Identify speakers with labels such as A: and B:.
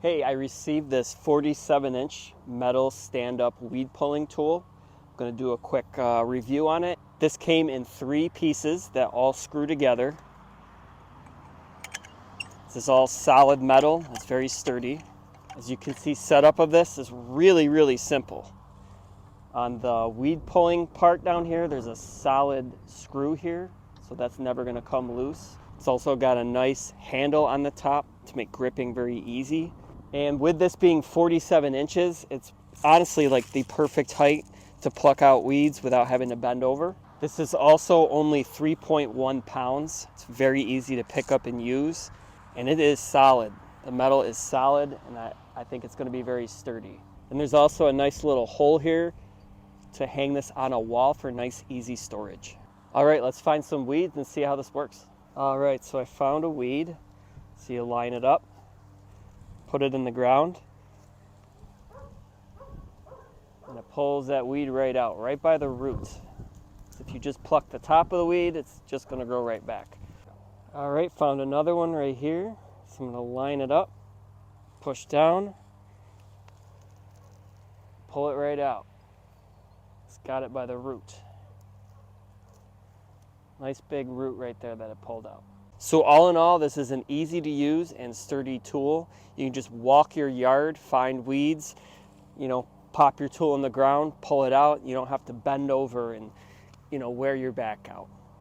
A: Hey, I received this 47-inch metal stand-up weed pulling tool. I'm going to do a quick review on it. This came in 3 pieces that all screw together. This is all solid metal. It's very sturdy. As you can see, setup of this is really simple. On the weed pulling part down here, there's a solid screw here, so that's never going to come loose. It's also got a nice handle on the top to make gripping very easy. And with this being 47 inches, it's honestly like the perfect height to pluck out weeds without having to bend over. This is also only 3.1 pounds. It's very easy to pick up and use, and it is solid. The metal is solid, and I think it's going to be very sturdy. And there's also a nice little hole here to hang this on a wall for nice, easy storage. All right, let's find some weeds and see how this works. All right, so I found a weed. So you line it up, put it in the ground, and it pulls that weed right out, right by the root. So if you just pluck the top of the weed, it's just going to grow right back. All right, found another one right here. So I'm going to line it up, push down, pull it right out. It's got it by the root. Nice big root right there that it pulled out. So all in all, this is an easy to use and sturdy tool. You can just walk your yard, find weeds, pop your tool in the ground, pull it out. You don't have to bend over and, wear your back out.